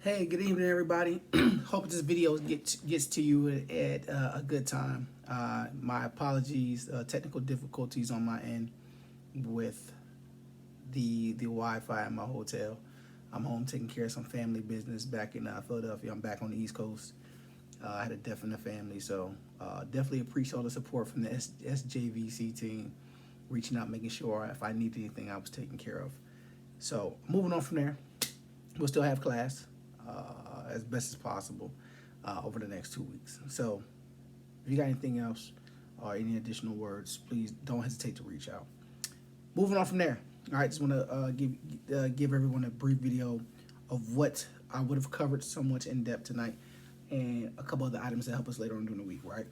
Hey, good evening, everybody. Hope this video gets to you at a good time. My apologies, technical difficulties on my end with the Wi-Fi in my hotel. I'm home taking care of some family business back in Philadelphia. I'm back on the East Coast. I had a death in the family, so definitely appreciate all the support from the SJVC team, reaching out, making sure if I needed anything, I was taken care of. So moving on from there, we'll still have class as best as possible over the next 2 weeks. So if you got anything else or any additional words, please don't hesitate to reach out. Moving on from there. All right, just want to give everyone a brief video of what I would have covered somewhat in depth tonight and a couple other items that help us later on during the week, right?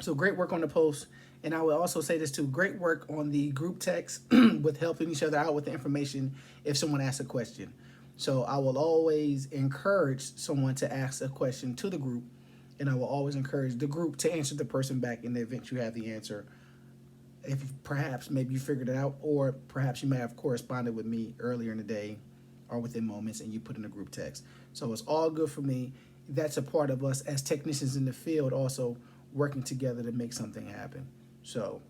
So great work on the post. And I will also say this too, great work on the group text with helping each other out with the information if someone asks a question. So I will always encourage someone to ask a question to the group, and I will always encourage the group to answer the person back in the event you have the answer. If perhaps maybe you figured it out, or perhaps you may have corresponded with me earlier in the day or within moments and you put in a group text. So it's all good for me. That's a part of us as technicians in the field also working together to make something happen. So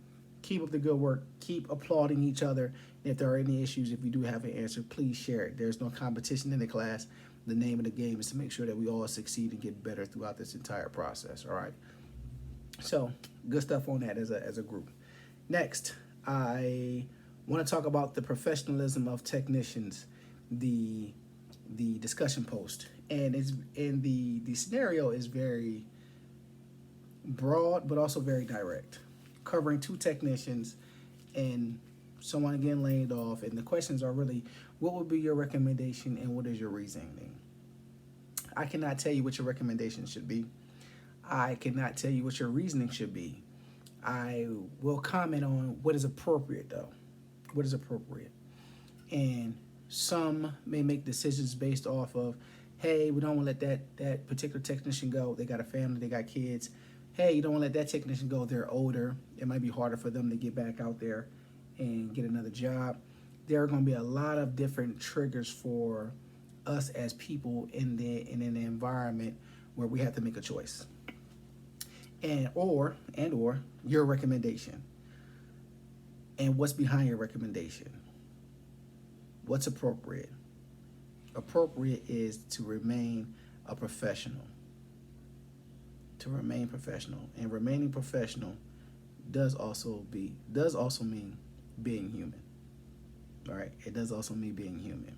keep up the good work. Keep applauding each other. And if there are any issues, if you do have an answer, please share it. There's no competition in the class. The name of the game is to make sure that we all succeed and get better throughout this entire process. All right. So good stuff on that as a group. Next, I want to talk about the professionalism of technicians, the discussion post. And it's in the scenario is very broad, but also very direct, covering two technicians and someone getting laid off. And the questions are really, what would be your recommendation and what is your reasoning? I cannot tell you what your recommendation should be. I cannot tell you what your reasoning should be. I will comment on what is appropriate, though. What is appropriate? And some may make decisions based off of, hey, we don't want to let that particular technician go. They got a family, they got kids. Hey, you don't want to let that technician go. They're older. It might be harder for them to get back out there and get another job. There are going to be a lot of different triggers for us as people in an environment where we have to make a choice. And or your recommendation. And what's behind your recommendation? What's appropriate? Appropriate is to remain a professional. To remain professional. And remaining professional does also mean being human. All right? It does also mean being human.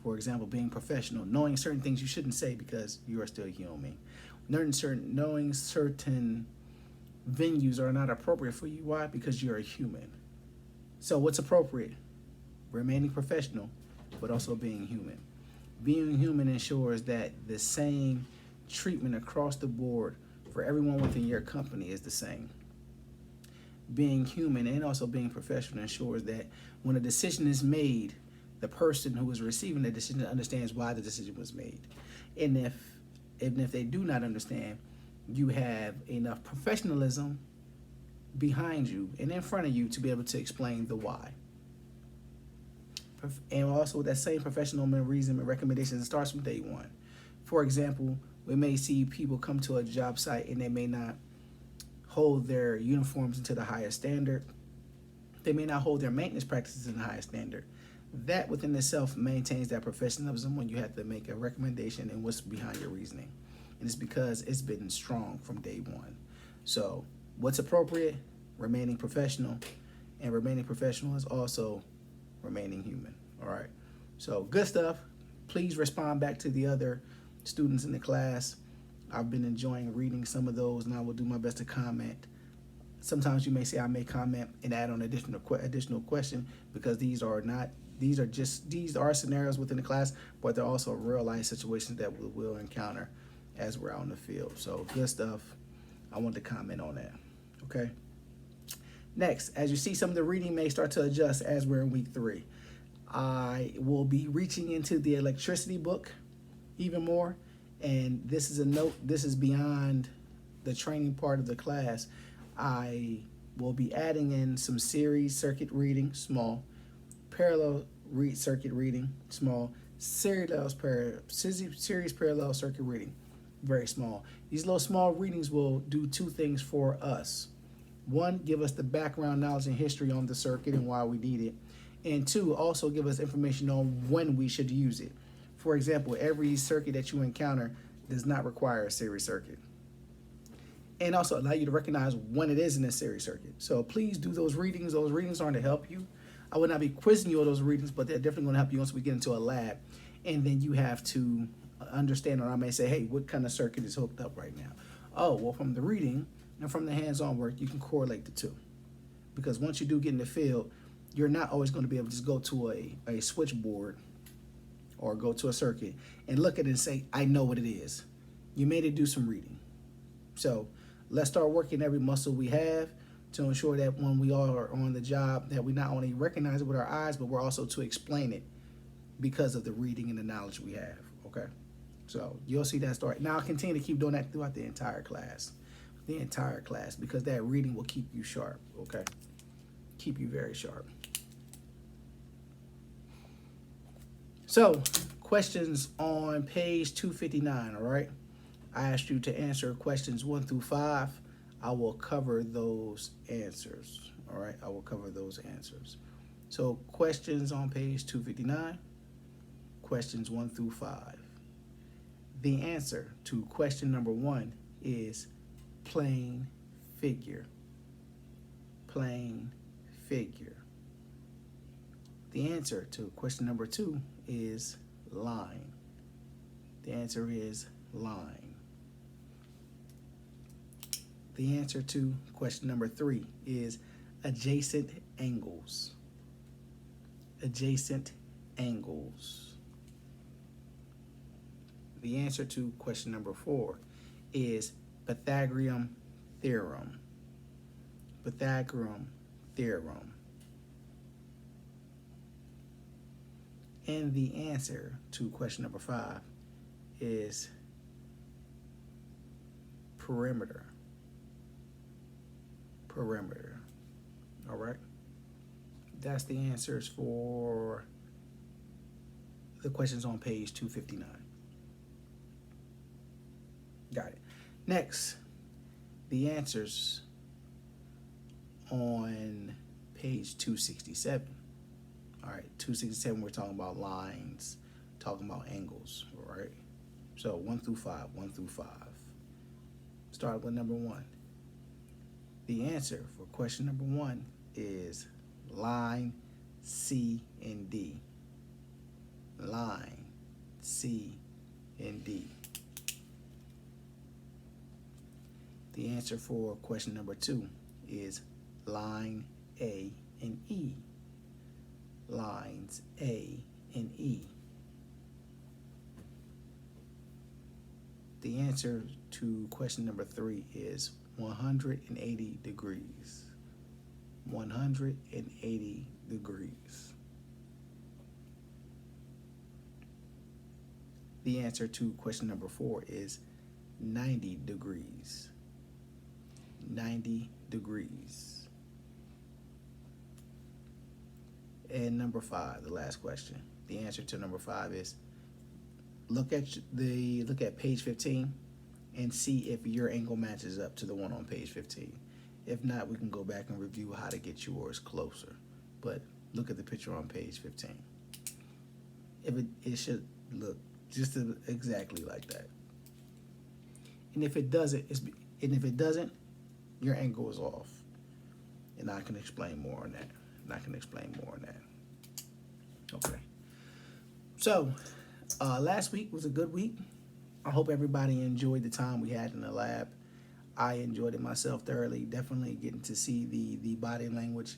For example, being professional, knowing certain things you shouldn't say because you are still human. Knowing certain venues are not appropriate for you. Why? Because you're a human. So what's appropriate? Remaining professional, but also being human. Being human ensures that the same treatment across the board for everyone within your company is the same. Being human and also being professional ensures that when a decision is made, the person who is receiving the decision understands why the decision was made. And if they do not understand, you have enough professionalism behind you and in front of you to be able to explain the why. And also that same professional reason and recommendations starts from day one. For example, we may see people come to a job site and they may not hold their uniforms into the highest standard. They may not hold their maintenance practices in the highest standard. That within itself maintains that professionalism when you have to make a recommendation and what's behind your reasoning. And it's because it's been strong from day one. So what's appropriate? Remaining professional. And remaining professional is also remaining human. All right. So good stuff. Please respond back to the other students in the class. I've been enjoying reading some of those, and I will do my best to comment. Sometimes you may say I may comment and add on additional question because these are scenarios within the class, but they're also real life situations that we will encounter as we're out in the field. So good stuff. I want to comment on that. Okay. Next, as you see, some of the reading may start to adjust as we're in week 3. I will be reaching into the electricity book even more. And this is a note, this is beyond the training part of the class. I will be adding in some series circuit reading, small, parallel circuit reading, small, Series parallel circuit reading, very small. These little small readings will do two things for us. One, give us the background knowledge and history on the circuit and why we need it. And two, also give us information on when we should use it. For example, every circuit that you encounter does not require a series circuit. And also allow you to recognize when it is in a series circuit. So please do those readings. Those readings are to help you. I would not be quizzing you on those readings, but they're definitely going to help you once we get into a lab. And then you have to understand, or I may say, hey, what kind of circuit is hooked up right now? Oh, well, from the reading and from the hands-on work, you can correlate the two. Because once you do get in the field, you're not always going to be able to just go to a switchboard or go to a circuit and look at it and say, I know what it is. You may need to do some reading. So let's start working every muscle we have to ensure that when we are on the job, that we not only recognize it with our eyes, but we're also to explain it because of the reading and the knowledge we have, okay? So you'll see that start. Now I'll continue to keep doing that throughout the entire class, because that reading will keep you sharp, okay? Keep you very sharp. So questions on page 259, all right? I asked you to answer questions 1 through 5. I will cover those answers, all right? I will cover those answers. So questions on page 259, questions 1 through 5. The answer to question number 1 is plane figure. Plane figure. The answer to question number 2 is line. The answer is line. The answer to question number 3 is adjacent angles. Adjacent angles. The answer to question number 4 is Pythagorean theorem. Pythagorean theorem. And the answer to question number 5 is perimeter. Perimeter. All right. That's the answers for the questions on page 259. Got it. Next, the answers on page 267. All right, 267, we're talking about lines, talking about angles, all right? So 1 through 5, 1 through 5. Start with number 1. The answer for question number 1 is line C and D. Line C and D. The answer for question number 2 is line A and E. Lines A and E. The answer to question number 3 is 180 degrees. 180 degrees. The answer to question number 4 is 90 degrees. 90 degrees. And number 5, the last question. The answer to number 5 is look at page 15 and see if your angle matches up to the one on page 15. If not, we can go back and review how to get yours closer. But look at the picture on page 15. If it should look just exactly like that. And if it doesn't, your angle is off. And I can explain more on that. Okay. So, last week was a good week. I hope everybody enjoyed the time we had in the lab. I enjoyed it myself thoroughly. Definitely getting to see the body language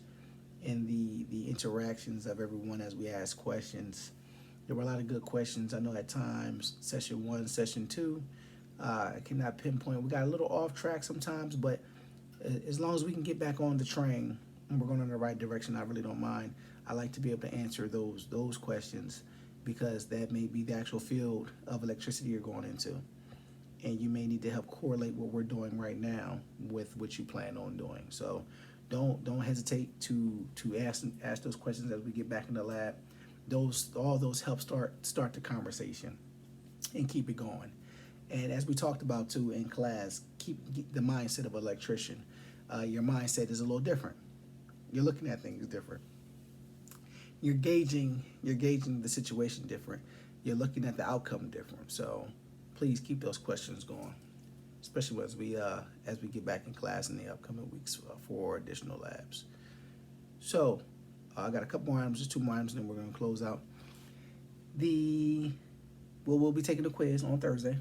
and the interactions of everyone as we asked questions. There were a lot of good questions. I know at times, session 1, session 2, I cannot pinpoint. We got a little off track sometimes, but as long as we can get back on the train and we're going in the right direction, I really don't mind. I like to be able to answer those questions because that may be the actual field of electricity you're going into. And you may need to help correlate what we're doing right now with what you plan on doing. So don't hesitate to ask those questions as we get back in the lab. all those help start the conversation and keep it going. And as we talked about too in class, keep the mindset of an electrician. Your mindset is a little different. You're looking at things different. You're gauging the situation different. You're looking at the outcome different. So please keep those questions going, especially as we get back in class in the upcoming weeks for additional labs. So I got a couple more items, just two more items, and then we're going to close out. We'll be taking a quiz on Thursday.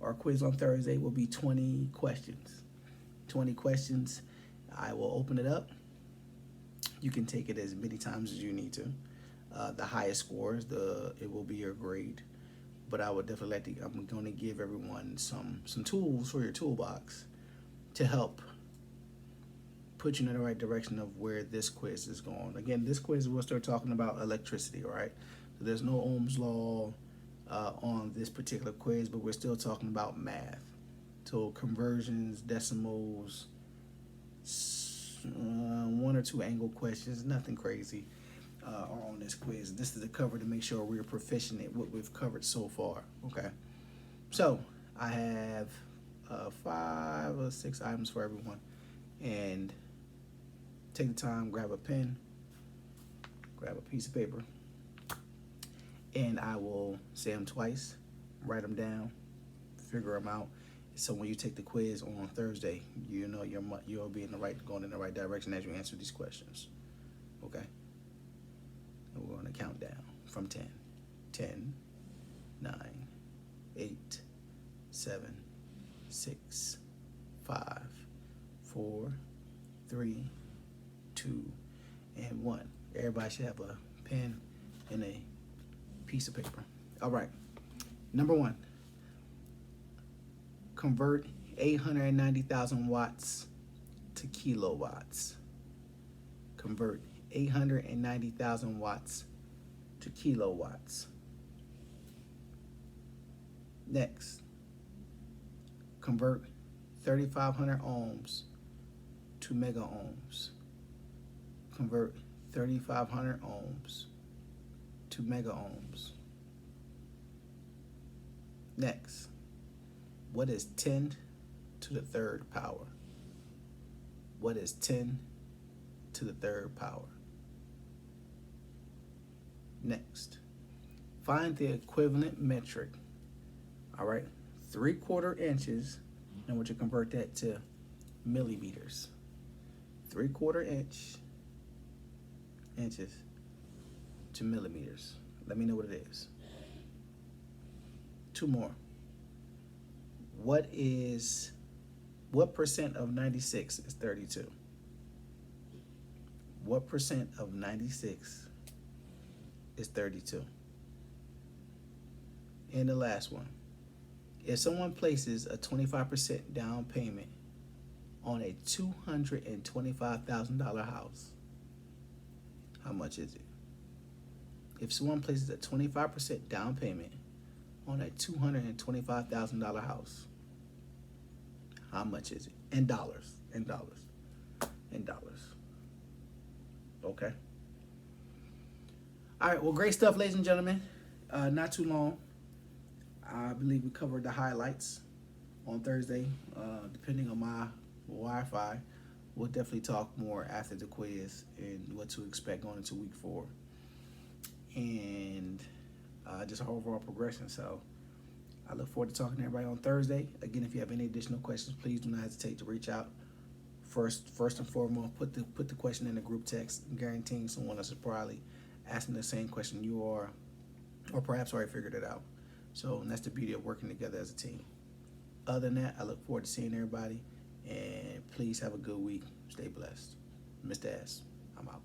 Our quiz on Thursday will be 20 questions. 20 questions. I will open it up. You can take it as many times as you need to. The highest scores, it will be your grade. But I would definitely I'm going to give everyone some tools for your toolbox to help put you in the right direction of where this quiz is going. Again, this quiz we'll start talking about electricity, all right? So there's no Ohm's law on this particular quiz, but we're still talking about math. So conversions, decimals, one or two angle questions, nothing crazy are on this quiz. This is a cover to make sure we're proficient at what we've covered so far, okay? So I have 5 or 6 items for everyone, and take the time, grab a pen, grab a piece of paper, and I will say them twice, write them down, figure them out. So when you take the quiz on Thursday, you know you'll be going in the right direction as you answer these questions. Okay? And we're going to count down from 10. 10, 9, 8, 7, 6, 5, 4, 3, 2, and 1. Everybody should have a pen and a piece of paper. All right. Number 1. Convert 890,000 watts to kilowatts. Convert 890,000 watts to kilowatts. Next, convert 3,500 ohms to mega ohms. Convert 3,500 ohms to mega ohms. Next, what is 10 to the third power? What is 10 to the third power? Next, find the equivalent metric. All right, 3/4 inches, and what you convert that to millimeters. 3/4 inches to millimeters. Let me know what it is. 2 more. What percent of 96 is 32? What percent of 96 is 32? And the last one. If someone places a 25% down payment on a $225,000 house, how much is it? If someone places a 25% down payment on a $225,000 house, how much is it? In dollars. Okay. All right. Well, great stuff, ladies and gentlemen. Not too long. I believe we covered the highlights on Thursday. Depending on my Wi-Fi, we'll definitely talk more after the quiz and what to expect going into week 4. And just our overall progression. So I look forward to talking to everybody on Thursday. Again, if you have any additional questions, please do not hesitate to reach out. First and foremost, put the question in the group text, guaranteeing someone else is probably asking the same question you are, or perhaps already figured it out. So that's the beauty of working together as a team. Other than that, I look forward to seeing everybody, and please have a good week. Stay blessed. Mr. S, I'm out.